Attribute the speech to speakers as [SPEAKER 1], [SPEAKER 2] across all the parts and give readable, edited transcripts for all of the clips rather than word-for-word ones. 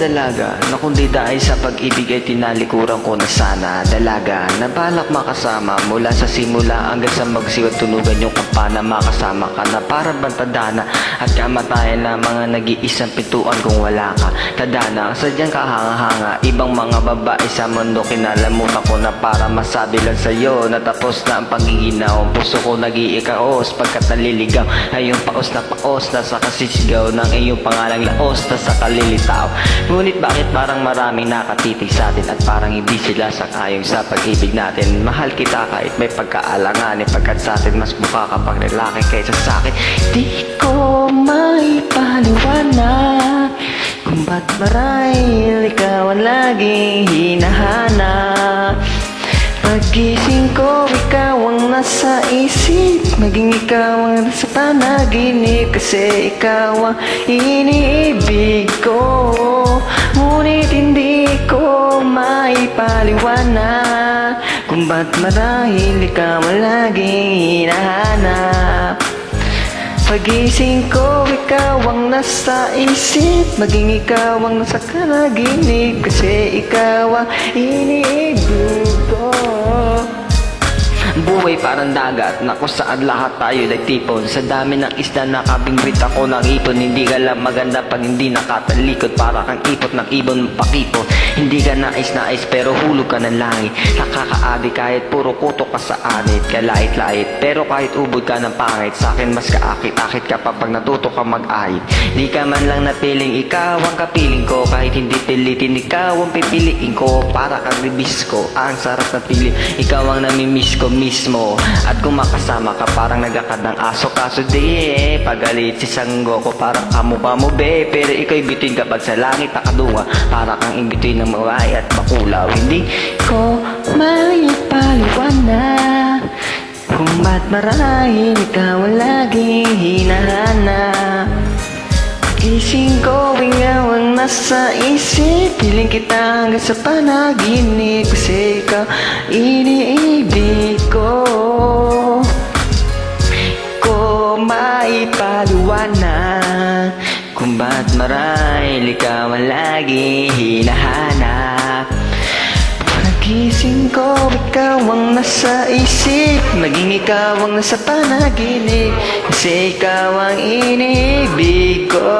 [SPEAKER 1] dalaga na kundi dahil sa pag-ibig ay tinalikuran ko na sana. Dalaga na balak makasama mula sa simula hanggang sa magsiwat tunugan yung kampana. Makasama ka na para bantadana at kamatayan na mga nag-iisang pintuan kung wala ka. Tadana, sadyang kahanga-hanga, ibang mga babae sa mundo kinalamutan ko na para masabi lang sa'yo na tapos na ang pagiginaw. Ang puso ko nag-iikaos pagkat naliligaw ay yung paos na sa kasisigaw ng iyong pangalang laos na sa kalilitaw. Ngunit bakit parang maraming nakatitig sa atin at parang hindi sila sakayong sa pag-ibig natin. Mahal kita kahit may pagkaalangan pagkat sa atin mas mukha ka pang lalaki kaysa sa akin. Di ko maipaliwanag kung ba't marahil ikaw ang laging hinahanap. Pagising ko, ikaw ang nasa isip, maging ikaw ang nasa panaginip, kasi ikaw ang iniibig ko. Ngunit hindi ko maipaliwanag kung ba't marahil ikaw ang laging hinahanap. Pagising ko, ikaw ang nasa isip, maging ikaw ang nasa panaginip, kasi ikaw ang iniibig ko. Buhay parang dagat na kung saan lahat tayo nagtipon. Sa dami ng isda nakabingwit ako ng ipon. Hindi ka lang maganda pag hindi nakatalikod, para kang ipot ng ibon pakipot. Hindi ka nais pero hulog ka ng langit. Nakakaadi kahit puro kutok ka sa anit. Kalait-lait pero kahit ubod ka ng pangit, sa akin mas kaakit-akit ka pa pag natuto ka mag-ahit. Di ka man lang napiling ikaw ang kapiling ko, kahit hindi pilitin ikaw ang pipiliin ko. Para kang ribis ko, ang sarap na pili, ikaw ang namimiss ko mismo. At kung makasama ka parang nagakadang aso, kaso di pagalit si sanggo ko parang kamukha mo be. Pero ikaw'y bituin kapag sa langit nakadunga, para kang imbituin ng maway at makulaw. Hindi ko maipaliwanag kung ba't marahil ikaw ang laging hinahanap. Gising ko, ikaw ang nasa isip, piling kita hanggang sa panaginip, kasi ikaw iniibig ko. Ko maipaliwanag kung ba't marahil ikaw ang laging hinahanap. Pagising ko, ikaw ang nasa isip, maging ikaw ang nasa panaginip, kasi ikaw ang iniibig ko.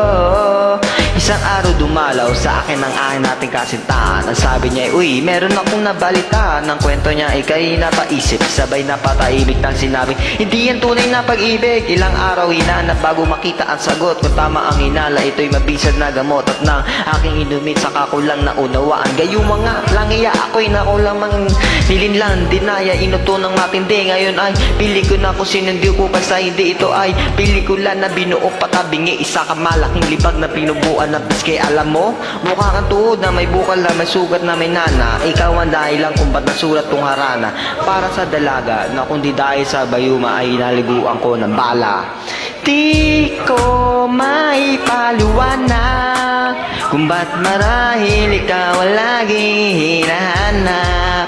[SPEAKER 1] Isang araw dumalaw sa akin ang aking nating kasintahan. Ang sabi niya, uy, meron akong nabalitaan. Ang kwento niya ika'y napaisip, sabay napataibig ng sinabi, hindi yan tunay na pag-ibig. Ilang araw hinanap bago makita ang sagot, kung tama ang hinala, ito'y mabisad na gamot. At nang aking inumit, saka ko lang naunawaan. Gayo mga langiya, ako'y nakulang mang nilinlan, dinaya, inuto ng matindi. Ngayon ay pili ko na kung sinundi ko, basta hindi ito ay pelikula na binuo patabingi. Isa ka malaking libag na pinubuan na biskay. Alam mo, mukha kang tuhod na may bukal na may sugat na may nana. Ikaw ang dahilan kung ba't nasulat tong harana. Para sa dalaga na kundi dahil sa bayuma ay naliguan ko ng bala. Di ko maipaliwanag kung ba't marahil ikaw ang laging hinahanap.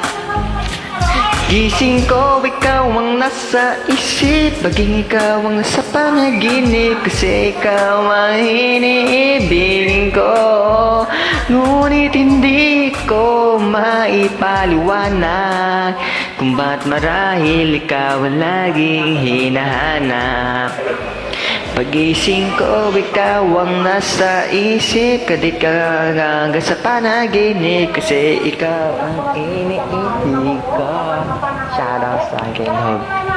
[SPEAKER 1] Gising ko, ikaw ang nasa isip, maging ikaw ang nasa panaginip, kasi ikaw ang iniibig ko. Ngunit hindi ko maipaliwanag kung ba't marahil ikaw ang laging hinahanap. Pagising ko, ikaw ang nasa isip, kadit ka hanggang sa panaginip, kasi ikaw ang iniibig ko. Shout out sa akin, home.